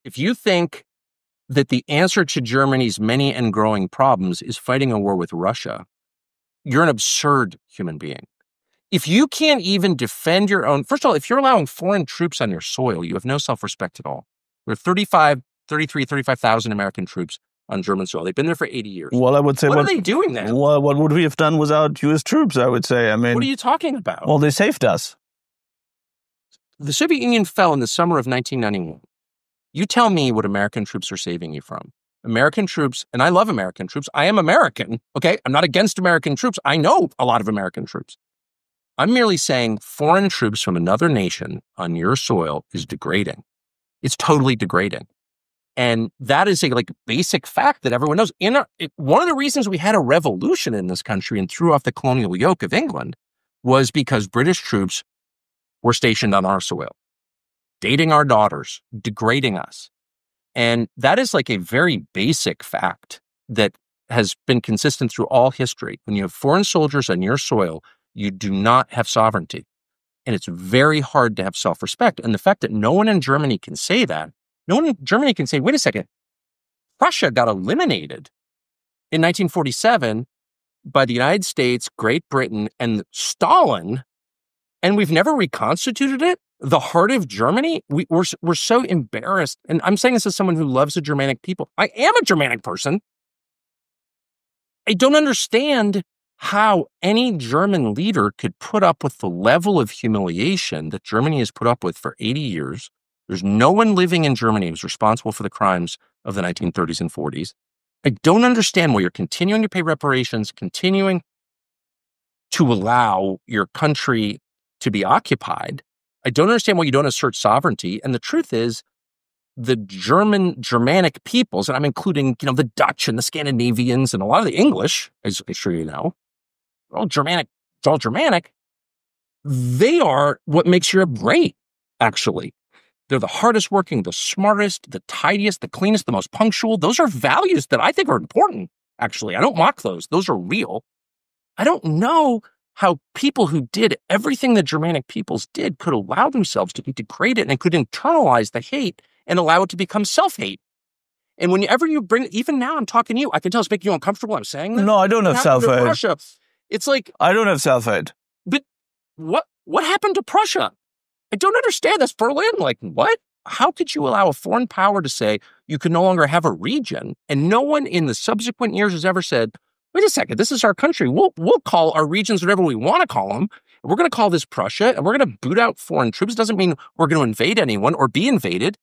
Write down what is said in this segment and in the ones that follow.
If you think that the answer to Germany's many and growing problems is fighting a war with Russia, you're an absurd human being. If you can't even defend your own, first of all, if you're allowing foreign troops on your soil, you have no self-respect at all. There are 35,000 American troops on German soil. They've been there for 80 years. Well, I would say, what are they doing then? Well, what would we have done without U.S. troops, I would say? I mean, what are you talking about? Well, they saved us. The Soviet Union fell in the summer of 1991. You tell me what American troops are saving you from. American troops, and I love American troops. I am American, okay? I'm not against American troops. I know a lot of American troops. I'm merely saying foreign troops from another nation on your soil is degrading. It's totally degrading. And that is a basic fact that everyone knows. One of the reasons we had a revolution in this country and threw off the colonial yoke of England was because British troops were stationed on our soil, dating our daughters, degrading us. And that is a very basic fact that has been consistent through all history. When you have foreign soldiers on your soil, you do not have sovereignty. And it's very hard to have self-respect. And the fact that no one in Germany can say that, no one in Germany can say, wait a second, Prussia got eliminated in 1947 by the United States, Great Britain, and Stalin, and we've never reconstituted it? The heart of Germany? We're so embarrassed. And I'm saying this as someone who loves the Germanic people. I am a Germanic person. I don't understand how any German leader could put up with the level of humiliation that Germany has put up with for 80 years. There's no one living in Germany who's responsible for the crimes of the 1930s and 40s. I don't understand why you're continuing to pay reparations, continuing to allow your country to be occupied. I don't understand why you don't assert sovereignty. And the truth is, the Germanic peoples, and I'm including, the Dutch and the Scandinavians and a lot of the English, as I'm sure you know, all Germanic, it's all Germanic. They are what makes Europe great, actually. They're the hardest working, the smartest, the tidiest, the cleanest, the most punctual. Those are values that I think are important, actually. I don't mock those. Those are real. I don't know how people who did everything the Germanic peoples did could allow themselves to be degraded and could internalize the hate and allow it to become self-hate. And whenever you bring, even now I'm talking to you, I can tell it's making you uncomfortable. I'm saying that. No, I don't have self-hate. Prussia, it's like, I don't have self-hate. But what happened to Prussia? I don't understand this. Berlin, what? How could you allow a foreign power to say you can no longer have a region? And no one in the subsequent years has ever said, wait a second, this is our country. We'll call our regions whatever we want to call them. We're going to call this Prussia, and we're going to boot out foreign troops. It doesn't mean we're going to invade anyone or be invaded.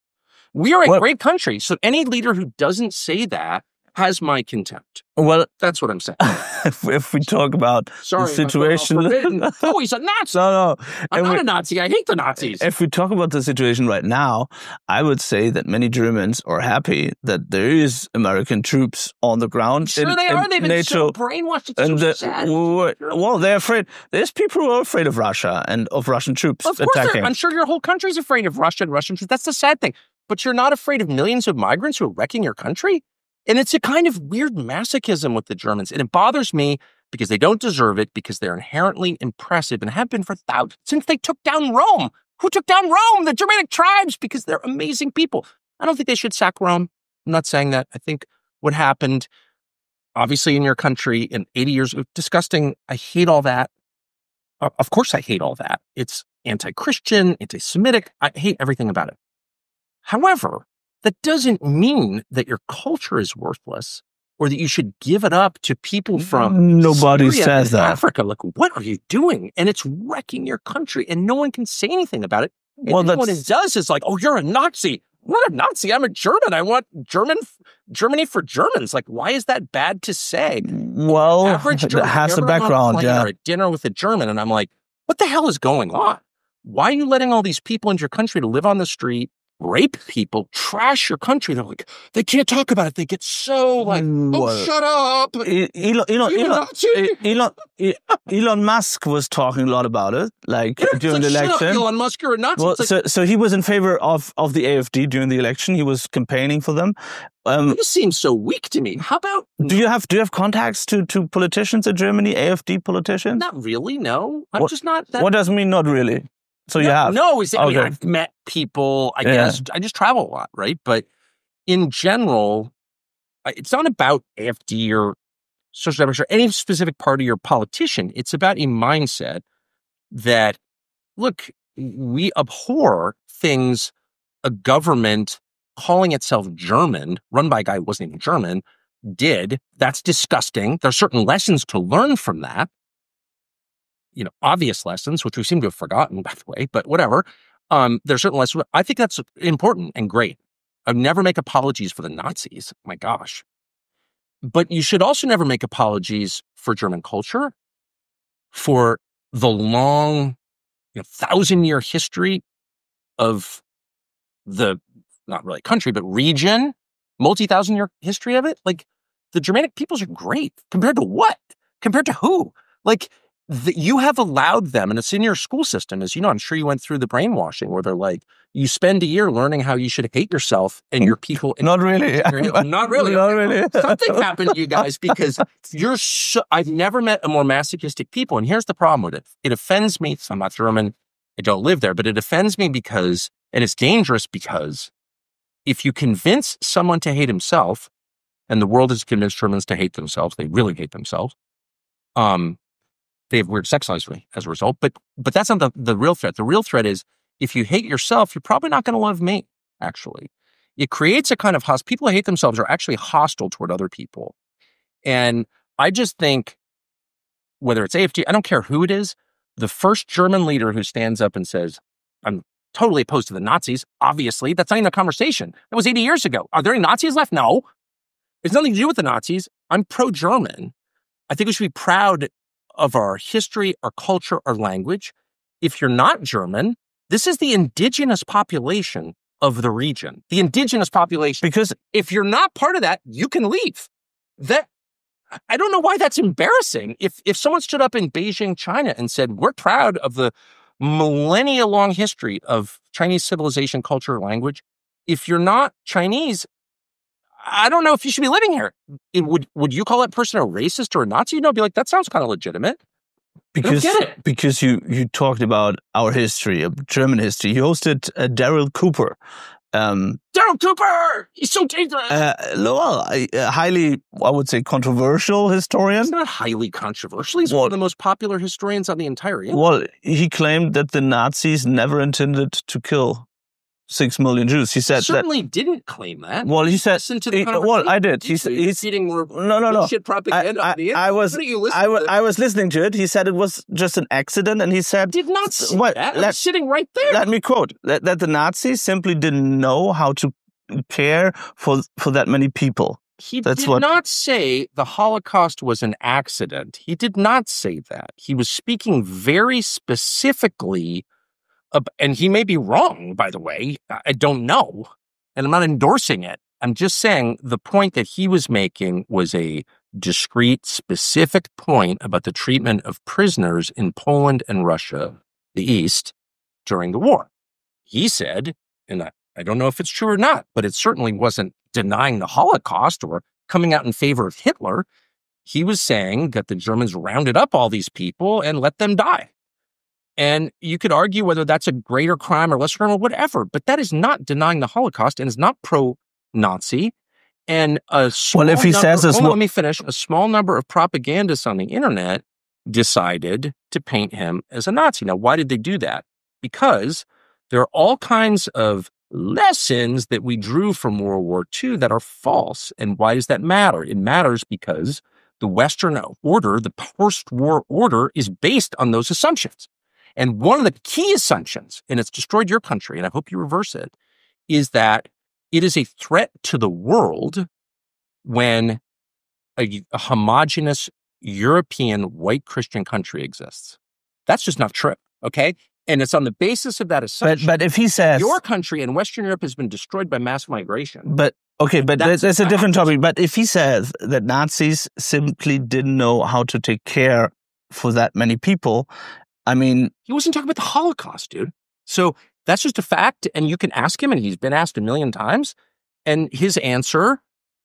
We are a great country. So any leader who doesn't say that has my contempt. Well, that's what I'm saying. if we talk about the situation... Oh, he's a Nazi. No. I'm not a Nazi. I hate the Nazis. If we talk about the situation right now, I would say that many Germans are happy that there is American troops on the ground. Sure they are. They've been so brainwashed. It's so sad. Well, they're afraid. There's people who are afraid of Russia and of Russian troops attacking. I'm sure your whole country's afraid of Russia and Russian troops. That's the sad thing. But you're not afraid of millions of migrants who are wrecking your country? And it's a kind of weird masochism with the Germans. And it bothers me because they don't deserve it, because they're inherently impressive and have been for thousands, since they took down Rome. Who took down Rome? The Germanic tribes, because they're amazing people. I don't think they should sack Rome. I'm not saying that. I think what happened, obviously, in your country in 80 years, disgusting. I hate all that. Of course, I hate all that. It's anti-Christian, anti-Semitic. I hate everything about it. However, that doesn't mean that your culture is worthless or that you should give it up to people from Nobody Syria says and that. Africa. What are you doing? And it's wrecking your country, and no one can say anything about it. And well, what it does is oh, you're a Nazi. I'm not a Nazi. I'm a German. I want Germany for Germans. Why is that bad to say? Well, it has a background, yeah. Or at dinner with a German, and I'm like, what the hell is going on? Why are you letting all these people into your country to live on the street, rape people, trash your country? They're like, they can't talk about it. They get so shut up. Elon Musk was talking a lot about it, during the election. Elon Musk, you're a Nazi. Well, so he was in favor of the AfD during the election. He was campaigning for them. You seem so weak to me. How about... Do you have contacts to politicians in Germany, AfD politicians? Not really, no. I'm just not... What does it mean, not really? So you have? No, I mean, I've met people, I guess. I just travel a lot, right? But in general, it's not about AFD or social democracy or any specific party or politician. It's about a mindset that, look, we abhor things a government calling itself German, run by a guy who wasn't even German, did. That's disgusting. There are certain lessons to learn from that. Obvious lessons, which we seem to have forgotten, by the way, but whatever. There's certain lessons. I think that's important and great. I'd never make apologies for the Nazis. My gosh. But you should also never make apologies for German culture, for the long, 1,000-year history of the, not really country, but region, multi-thousand-year history of it. Like, the Germanic peoples are great. Compared to what? Compared to who? Like, you have allowed them, and it's in your school system, as you know, I'm sure you went through the brainwashing where they're like, you spend a year learning how you should hate yourself and your people. Not really. Not really. Not really. Something happened to you guys because I've never met a more masochistic people. And here's the problem with it. It offends me. I'm not German. I don't live there, but it offends me because, and it's dangerous because if you convince someone to hate himself, and the world has convinced Germans to hate themselves, they really hate themselves. They have weird sex lives as a result, but that's not the real threat. The real threat is if you hate yourself, you're probably not going to love me, actually. It creates a kind of people who hate themselves are actually hostile toward other people. And I just think, whether it's AFD, I don't care who it is, the first German leader who stands up and says, I'm totally opposed to the Nazis, obviously, that's not even a conversation. That was 80 years ago. Are there any Nazis left? No. It's nothing to do with the Nazis. I'm pro-German. I think we should be proud of our history, our culture, our language. If you're not German, this is the indigenous population of the region. The indigenous population. Because if you're not part of that, you can leave. I don't know why that's embarrassing. If someone stood up in Beijing, China and said, we're proud of the millennia-long history of Chinese civilization, culture, language. If you're not Chinese, I don't know if you should be living here. Would you call that person a racist or a Nazi? Be like, that sounds kind of legitimate. Because you talked about our history, German history. You hosted Daryl Cooper. Daryl Cooper! He's so dangerous! Highly, I would say, controversial historian. He's not highly controversial. He's one of the most popular historians on the entire internet. Well, he claimed that the Nazis never intended to kill 6 million Jews. He said certainly didn't claim that. Well, he said. Listen to the well, I did. He's feeding shit propaganda on the internet. I was listening to it. He said it was just an accident, and he said did not say that. I was sitting right there. Let me quote that the Nazis simply didn't know how to care for that many people. He did not say the Holocaust was an accident. He did not say that. He was speaking very specifically. And he may be wrong, by the way. I don't know. And I'm not endorsing it. I'm just saying the point that he was making was a discrete, specific point about the treatment of prisoners in Poland and Russia, the East, during the war. He said, and I don't know if it's true or not, but it certainly wasn't denying the Holocaust or coming out in favor of Hitler. He was saying that the Germans rounded up all these people and let them die. And you could argue whether that's a greater crime or lesser crime or whatever, but that is not denying the Holocaust and is not pro-Nazi. And let me finish. A small number of propagandists on the internet decided to paint him as a Nazi. Now, why did they do that? Because there are all kinds of lessons that we drew from World War II that are false. And why does that matter? It matters because the Western order, the post-war order, is based on those assumptions. And one of the key assumptions, and it's destroyed your country, and I hope you reverse it, is that it is a threat to the world when a homogenous European white Christian country exists. That's just not true, okay? And it's on the basis of that assumption. But if he says your country and Western Europe has been destroyed by mass migration. But that's a different topic. But if he says that Nazis simply didn't know how to take care for that many people, I mean, he wasn't talking about the Holocaust, dude. So that's just a fact, and you can ask him, and he's been asked a million times, and his answer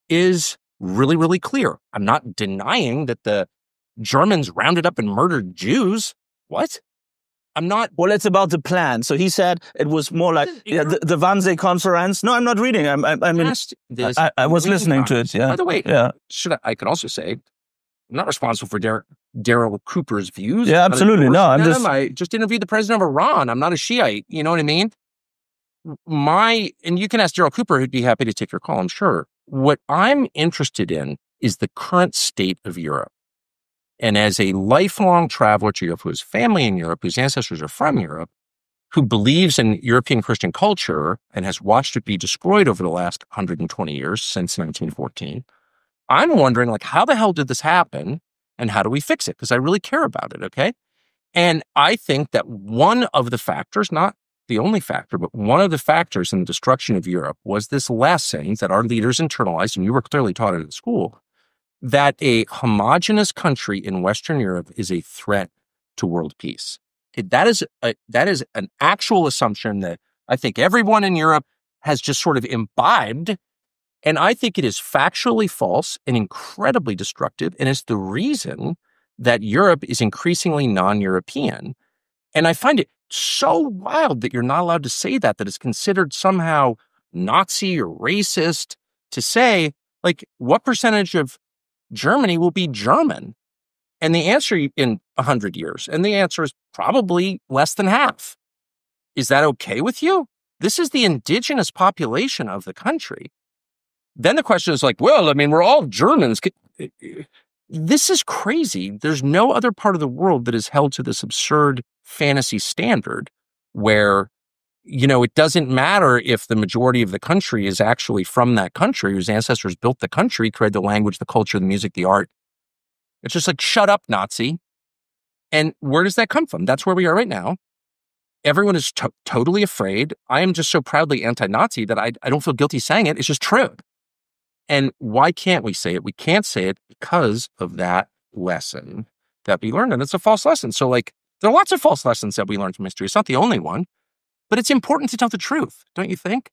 is really, really clear. I'm not denying that the Germans rounded up and murdered Jews. What? I'm not. Well, it's about the plan. So he said it was more like the Wannsee conference. No, I'm not reading. I was listening to it. Yeah. By the way, yeah. I could also say, I'm not responsible for Daryl Cooper's views. Yeah, absolutely. No, I just interviewed the president of Iran. I'm not a Shiite. You know what I mean? And you can ask Daryl Cooper, who'd be happy to take your call, I'm sure. What I'm interested in is the current state of Europe. And as a lifelong traveler to Europe, who has family in Europe, whose ancestors are from Europe, who believes in European Christian culture and has watched it be destroyed over the last 120 years since 1914, I'm wondering, like, how the hell did this happen and how do we fix it? Because I really care about it, okay? And I think that one of the factors, not the only factor, but one of the factors in the destruction of Europe was this lesson that our leaders internalized, and you were clearly taught it at school, that a homogenous country in Western Europe is a threat to world peace. That is an actual assumption that I think everyone in Europe has just sort of imbibed, and I think it is factually false and incredibly destructive, and it's the reason that Europe is increasingly non-European. And I find it so wild that you're not allowed to say that it's considered somehow Nazi or racist to say, like, what percentage of Germany will be German? And the answer in 100 years, and the answer is probably less than half. Is that okay with you? This is the indigenous population of the country. Then the question is like, well, I mean, we're all Germans. This is crazy. There's no other part of the world that is held to this absurd fantasy standard where, you know, it doesn't matter if the majority of the country is actually from that country, whose ancestors built the country, created the language, the culture, the music, the art. It's just like, shut up, Nazi. And where does that come from? That's where we are right now. Everyone is totally afraid. I am just so proudly anti-Nazi that I don't feel guilty saying it. It's just true. And why can't we say it? We can't say it because of that lesson that we learned. And it's a false lesson. So, like, there are lots of false lessons that we learned from history. It's not the only one. But it's important to tell the truth, don't you think?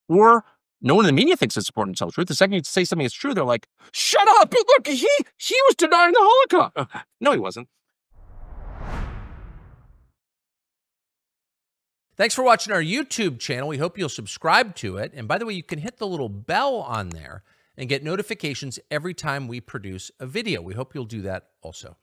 Or no one in the media thinks it's important to tell the truth. The second you say something is true, they're like, shut up! Look, he was denying the Holocaust. No, he wasn't. Thanks for watching our YouTube channel. We hope you'll subscribe to it. And by the way, you can hit the little bell on there and get notifications every time we produce a video. We hope you'll do that also.